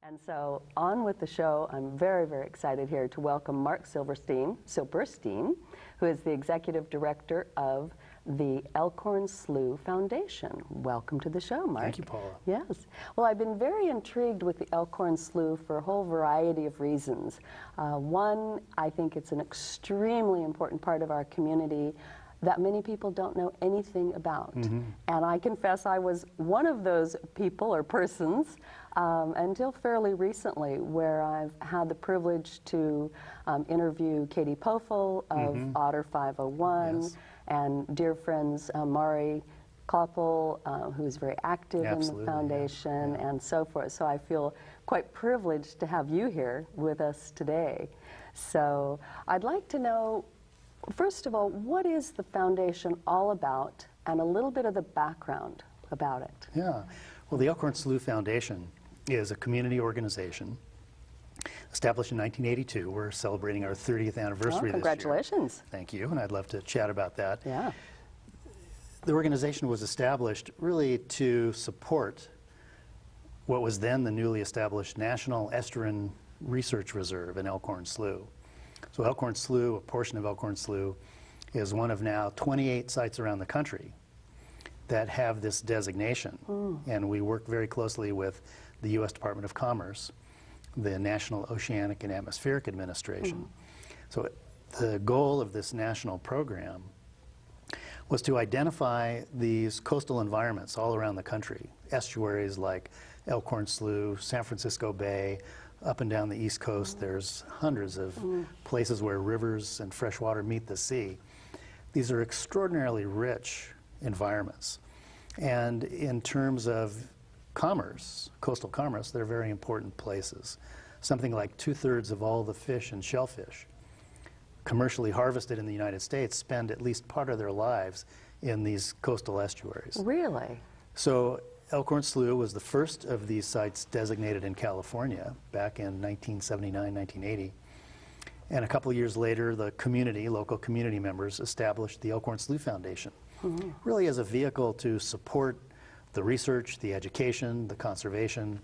And so on with the show, I'm very, very excited here to welcome Mark Silberstein, who is the Executive Director of the Elkhorn Slough Foundation. Welcome to the show, Mark. Thank you, Paula. Yes. Well, I've been very intrigued with the Elkhorn Slough for a whole variety of reasons. One, I think it's an extremely important part of our community that many people don't know anything about. Mm-hmm. And I confess I was one of those people or persons until fairly recently, where I've had the privilege to interview Katie Pofel of Mm-hmm. Otter 501, Yes. and dear friends Mari Koppel, who's very active in the foundation, yeah. and so forth. So I feel quite privileged to have you here with us today. So I'd like to know, first of all, what is the foundation all about, and a little bit of the background about it? Yeah. Well, the Elkhorn Slough Foundation is a community organization established in 1982. We're celebrating our 30th anniversary this year. Congratulations. Thank you, and I'd love to chat about that. Yeah. The organization was established really to support what was then the newly established National Estuarine Research Reserve in Elkhorn Slough. So Elkhorn Slough, a portion of Elkhorn Slough, is one of now 28 sites around the country that have this designation. And we work very closely with the U.S. Department of Commerce, the National Oceanic and Atmospheric Administration. So the goal of this national program was to identify these coastal environments all around the country, estuaries like Elkhorn Slough, San Francisco Bay, up and down the East Coast. There's hundreds of places where rivers and fresh water meet the sea. These are extraordinarily rich environments. And in terms of commerce, coastal commerce, they're very important places. Something like 2/3 of all the fish and shellfish commercially harvested in the United States spend at least part of their lives in these coastal estuaries. Really? So Elkhorn Slough was the first of these sites designated in California back in 1979, 1980. And a couple of years later, the community, local community members, established the Elkhorn Slough Foundation, really as a vehicle to support the research, the education, the conservation,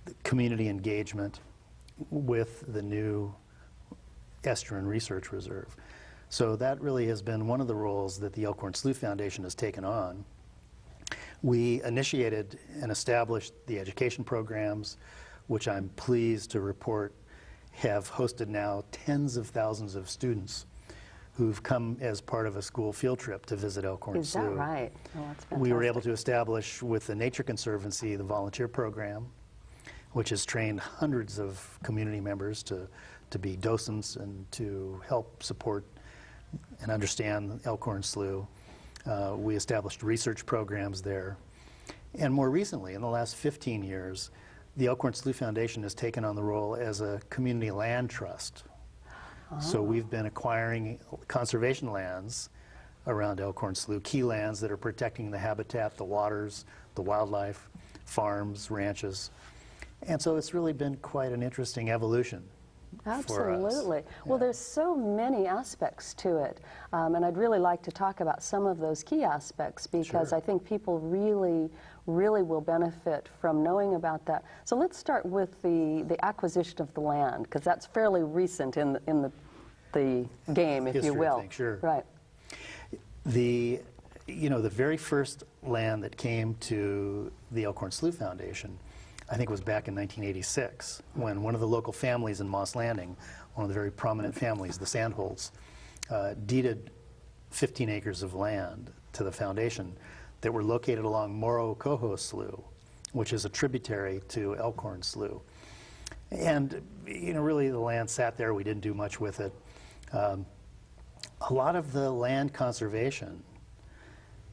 the community engagement with the new Estuarine Research Reserve. So that really has been one of the roles that the Elkhorn Slough Foundation has taken on. We initiated and established the education programs, which I'm pleased to report have hosted now tens of thousands of students who've come as part of a school field trip to visit Elkhorn Slough. Is that right? Oh, that's fantastic. We were able to establish with the Nature Conservancy the volunteer program, which has trained hundreds of community members to be docents and to help support and understand Elkhorn Slough. We established research programs there. And more recently, in the last 15 years, the Elkhorn Slough Foundation has taken on the role as a community land trust. So we've been acquiring conservation lands around Elkhorn Slough, key lands that are protecting the habitat, the waters, the wildlife, farms, ranches. And so it's really been quite an interesting evolution. Absolutely. For us. Well, Yeah. there's so many aspects to it, and I'd really like to talk about some of those key aspects, because Sure. I think people really will benefit from knowing about that. So let's start with the acquisition of the land, because that's fairly recent in the game, if you History, will. I think, sure. Right. The very first land that came to the Elkhorn Slough Foundation, I think, was back in 1986, when one of the local families in Moss Landing, one of the very prominent families, the Sandholts, deeded 15 acres of land to the foundation that were located along Morro Coho Slough, which is a tributary to Elkhorn Slough. And really the land sat there. We didn't do much with it. A lot of the land conservation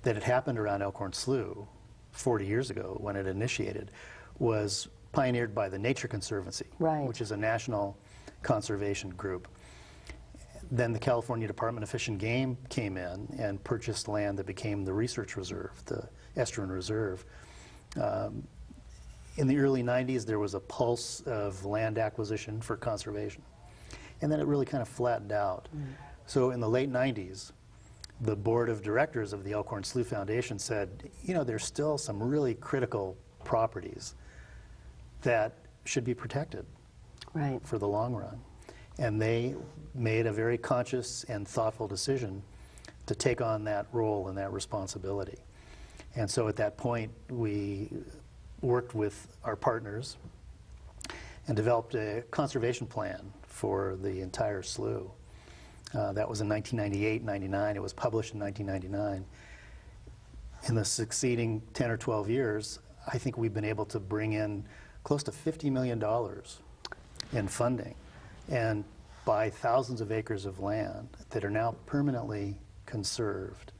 that had happened around Elkhorn Slough 40 years ago, when it initiated, was pioneered by the Nature Conservancy, Right. which is a national conservation group. Then the California Department of Fish and Game came in and purchased land that became the Research Reserve, the Estuarine Reserve. In the early 90s, there was a pulse of land acquisition for conservation. And then it really kind of flattened out. So in the late 90s, the board of directors of the Elkhorn Slough Foundation said, there's still some really critical properties that should be protected Right. for the long run. And they made a very conscious and thoughtful decision to take on that role and that responsibility. And so at that point, we worked with our partners and developed a conservation plan for the entire slough. That was in 1998-99. It was published in 1999. In the succeeding 10 or 12 years, I think we've been able to bring in close to $50 million in funding and buy thousands of acres of land that are now permanently conserved.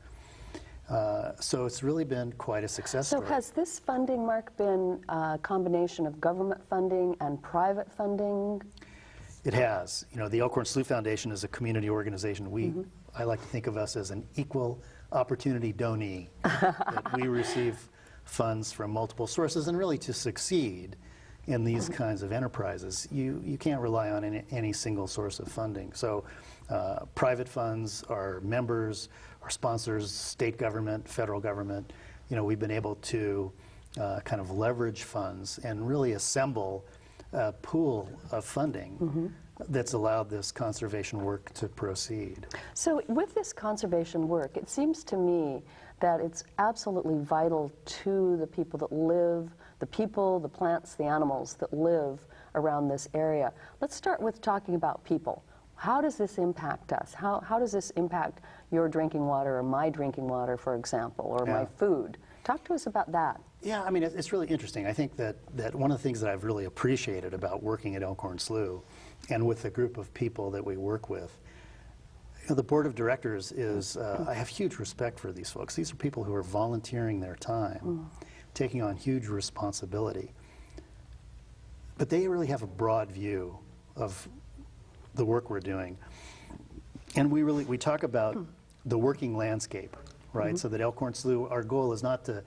So it's really been quite a success story. So has this funding, Mark, been a combination of government funding and private funding? It has. You know, the Elkhorn Slough Foundation is a community organization. I like to think of us as an equal opportunity donee. That we receive funds from multiple sources, and really to succeed in these kinds of enterprises, you can't rely on any single source of funding. So private funds, our members, our sponsors, state government, federal government, you know, we've been able to kind of leverage funds and really assemble a pool of funding that's allowed this conservation work to proceed. So with this conservation work, it seems to me that it's absolutely vital to the people that live, the people, the plants, the animals that live around this area. Let's start with talking about people. How does this impact us? How does this impact your drinking water or my drinking water, for example, or my food? Talk to us about that. Yeah, I mean, it's really interesting. I think that one of the things that I've really appreciated about working at Elkhorn Slough and with the group of people that we work with, you know, the board of directors is, I have huge respect for these folks. These are people who are volunteering their time, taking on huge responsibility. But they really have a broad view of the work we're doing. And we talk about the working landscape, right? So that Elkhorn Slough, our goal is not to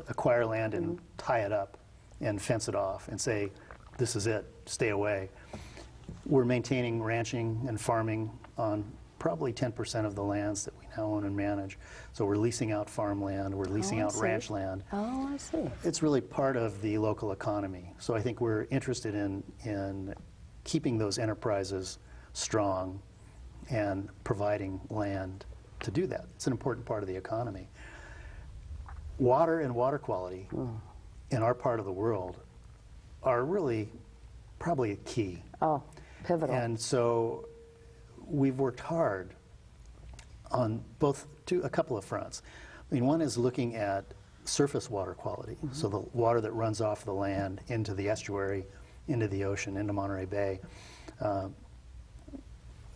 acquire land and tie it up and fence it off and say, this is it, stay away. We're maintaining ranching and farming on probably 10% of the lands that we now own and manage. So we're leasing out farmland, we're leasing out ranch land. Oh, I see. It's really part of the local economy. So I think we're interested in keeping those enterprises strong and providing land to do that. It's an important part of the economy. Water and water quality in our part of the world are really probably key. Oh, pivotal. And so we've worked hard on a couple of fronts. I mean, one is looking at surface water quality, so the water that runs off the land into the estuary, into the ocean, into Monterey Bay.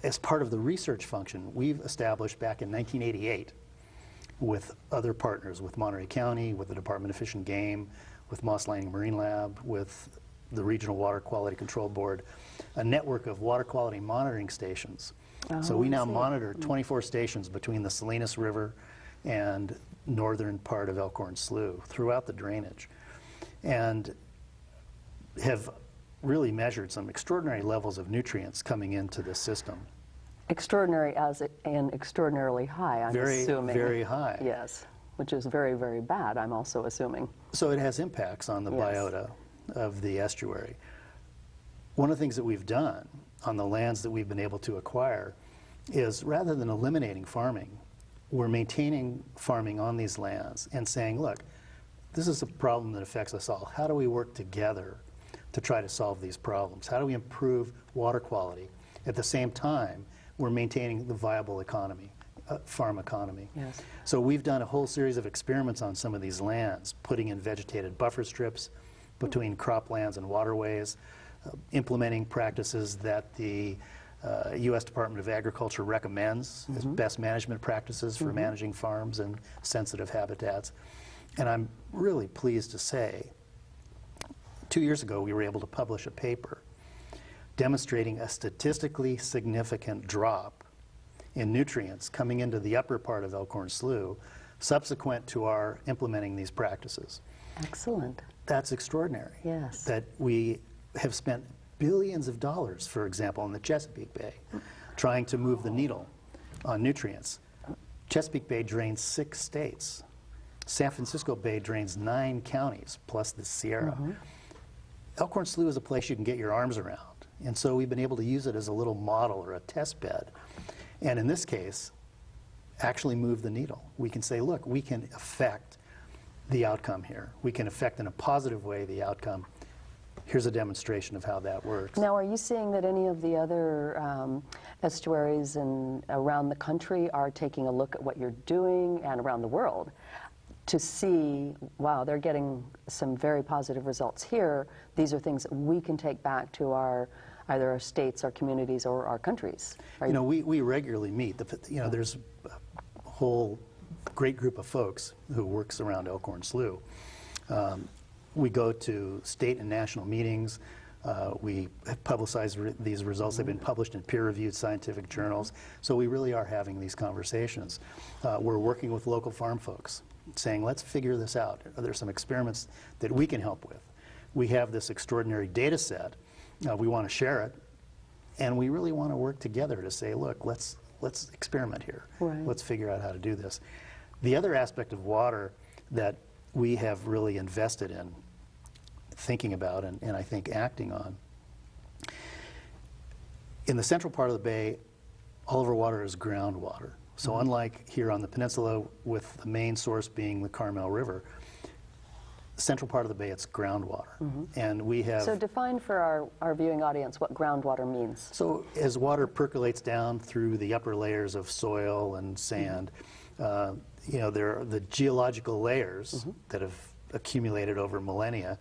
As part of the research function, we've established back in 1988 with other partners, with Monterey County, with the Department of Fish and Game, with Moss Landing Marine Lab, with the Regional Water Quality Control Board, a network of water quality monitoring stations. So we now monitor 24 stations between the Salinas River and northern part of Elkhorn Slough throughout the drainage, and have really measured some extraordinary levels of nutrients coming into the system. Extraordinary as in extraordinarily high, I'm assuming. Very high. Yes, which is very, very bad, I'm also assuming. So it has impacts on the biota of the estuary. One of the things that we've done on the lands that we've been able to acquire is, rather than eliminating farming, we're maintaining farming on these lands and saying, look, this is a problem that affects us all. How do we work together to try to solve these problems? How do we improve water quality? At the same time, we're maintaining the viable economy, farm economy. Yes. So we've done a whole series of experiments on some of these lands, putting in vegetated buffer strips between croplands and waterways, implementing practices that the U.S. Department of Agriculture recommends as best management practices for managing farms and sensitive habitats. And I'm really pleased to say, 2 years ago we were able to publish a paper demonstrating a statistically significant drop in nutrients coming into the upper part of Elkhorn Slough subsequent to our implementing these practices. Excellent. That's extraordinary. Yes. That we have spent billions of dollars, for example, in the Chesapeake Bay, trying to move the needle on nutrients. Chesapeake Bay drains 6 states. San Francisco Bay drains 9 counties, plus the Sierra. Elkhorn Slough is a place you can get your arms around. And so we've been able to use it as a little model or a test bed. And in this case, actually move the needle. We can say, look, we can affect the outcome here. We can affect in a positive way the outcome. Here's a demonstration of how that works. Now, are you seeing that any of the other estuaries around the country are taking a look at what you're doing, and around the world, to see, wow, they're getting some very positive results here. These are things that we can take back to either our states, our communities, or our countries. You know, we regularly meet. There's a whole great group of folks who works around Elkhorn Slough. We go to state and national meetings. We publicize these results. They've been published in peer-reviewed scientific journals. So we really are having these conversations. We're working with local farm folks, saying, let's figure this out. Are there some experiments that we can help with? We have this extraordinary data set. We want to share it. And we really want to work together to say, look, let's experiment here. Right. Let's figure out how to do this. The other aspect of water that we have really invested in, thinking about, and I think acting on, in the central part of the bay, all of our water is groundwater. So unlike here on the peninsula, with the main source being the Carmel River, central part of the bay, it's groundwater. And we have... So define for our viewing audience what groundwater means. So as water percolates down through the upper layers of soil and sand, you know, there are the geological layers that have accumulated over millennia,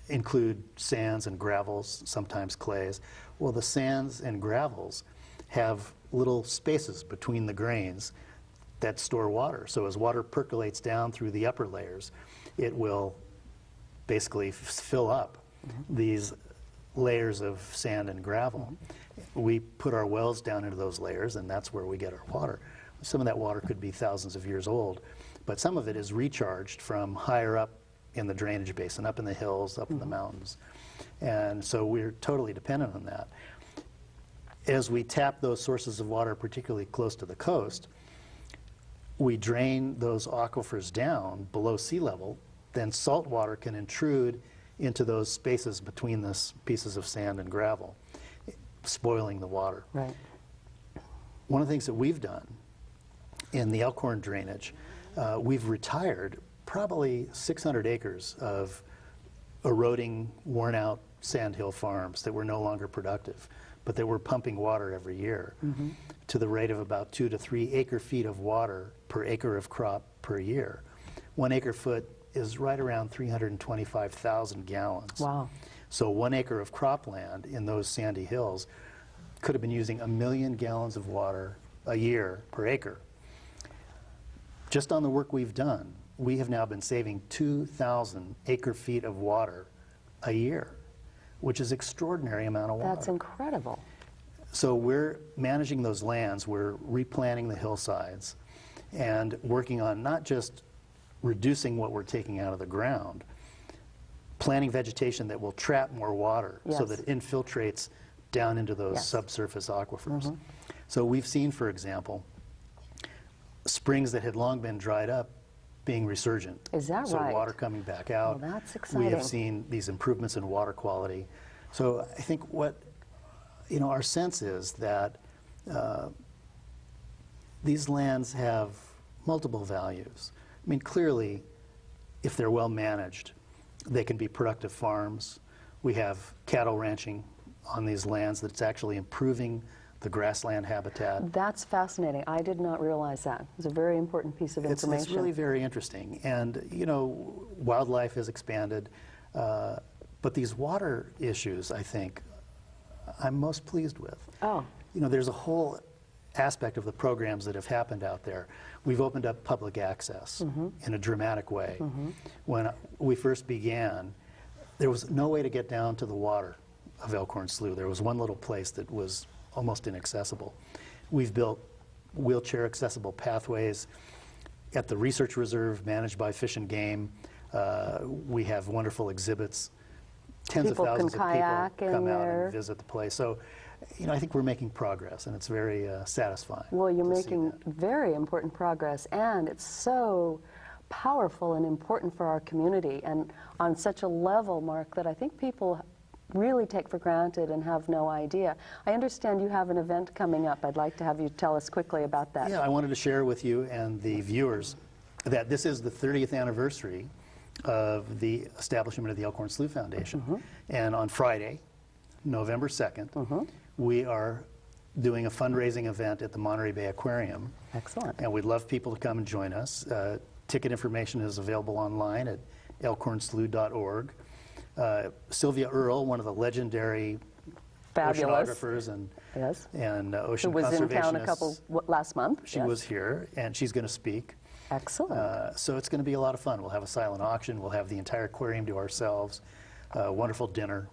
include sands and gravels, sometimes clays. Well, the sands and gravels have little spaces between the grains that store water. So as water percolates down through the upper layers, it will basically fill up these layers of sand and gravel. We put our wells down into those layers, and that's where we get our water. Some of that water could be thousands of years old, but some of it is recharged from higher up in the drainage basin, up in the hills, up in the mountains. And so we're totally dependent on that. As we tap those sources of water, particularly close to the coast, we drain those aquifers down below sea level, then salt water can intrude into those spaces between those pieces of sand and gravel, spoiling the water. Right. One of the things that we've done in the Elkhorn drainage, we've retired probably 600 acres of eroding, worn-out sandhill farms that were no longer productive, but that were pumping water every year to the rate of about 2 to 3 acre-feet of water per acre of crop per year. 1 acre-foot is right around 325,000 gallons. Wow. So 1 acre of cropland in those sandy hills could have been using 1 million gallons of water a year per acre. Just on the work we've done, we have now been saving 2,000 acre-feet of water a year, which is an extraordinary amount of water. That's incredible. So we're managing those lands, we're replanting the hillsides, and working on not just reducing what we're taking out of the ground, planting vegetation that will trap more water so that it infiltrates down into those subsurface aquifers. So we've seen, for example, springs that had long been dried up being resurgent. Is that so right? So water coming back out. Well, that's exciting. We have seen these improvements in water quality. So I think what, you know, our sense is that these lands have multiple values. I mean, clearly, if they're well managed, they can be productive farms. We have cattle ranching on these lands that's actually improving the grassland habitat. That's fascinating. I did not realize that. It's a very important piece of information. It's really very interesting. And, you know, wildlife has expanded. But these water issues, I think, I'm most pleased with. Oh. You know, there's a whole aspect of the programs that have happened out there. We've opened up public access in a dramatic way. When we first began, there was no way to get down to the water of Elkhorn Slough. There was one little place that was almost inaccessible. We've built wheelchair accessible pathways at the research reserve managed by Fish and Game. We have wonderful exhibits. Tens of thousands of people come out and visit the place. So, you know, I think we're making progress, and it's very satisfying. Well, you're making very important progress, and it's so powerful and important for our community, and on such a level, Mark, that I think people really take for granted and have no idea. I understand you have an event coming up. I'd like to have you tell us quickly about that. Yeah, I wanted to share with you and the viewers that this is the 30th anniversary of the establishment of the Elkhorn Slough Foundation. And on Friday, November 2nd, we are doing a fundraising event at the Monterey Bay Aquarium. Excellent. And we'd love people to come and join us. Ticket information is available online at elkhornslough.org. Sylvia Earle, one of the legendary oceanographers and ocean who was in town conservationists, last month. She was here, and she's going to speak. Excellent. So it's going to be a lot of fun. We'll have a silent auction. We'll have the entire aquarium to ourselves. Wonderful dinner.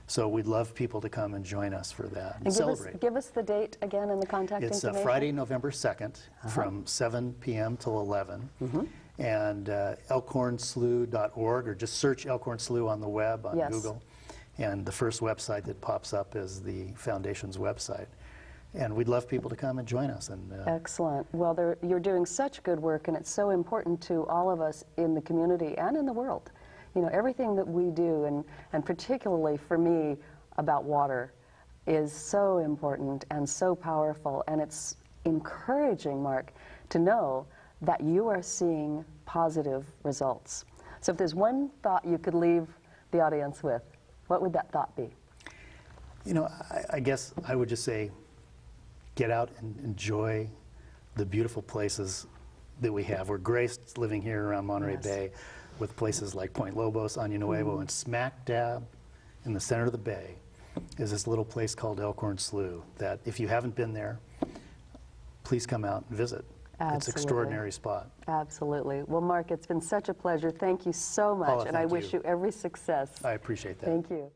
So we'd love people to come and join us for that and celebrate. Give us the date again and the contact information. It's Friday, November 2nd from 7 p.m. till 11. And elkhornslough.org, or just search Elkhorn Slough on the web, on Google. And the first website that pops up is the Foundation's website. And we'd love people to come and join us. And excellent. Well, you're doing such good work, and it's so important to all of us in the community and in the world. You know, everything that we do, and particularly for me about water, is so important and so powerful. And it's encouraging, Mark, to know that you are seeing positive results. So if there's one thought you could leave the audience with, what would that thought be? You know, I guess I would just say, get out and enjoy the beautiful places that we have. We're graced living here around Monterey Bay with places like Point Lobos, Año Nuevo, and smack dab in the center of the bay is this little place called Elkhorn Slough that if you haven't been there, please come out and visit. Absolutely. It's an extraordinary spot. Absolutely. Well, Mark, it's been such a pleasure. Thank you so much, Paula, and I wish you every success. I appreciate that. Thank you.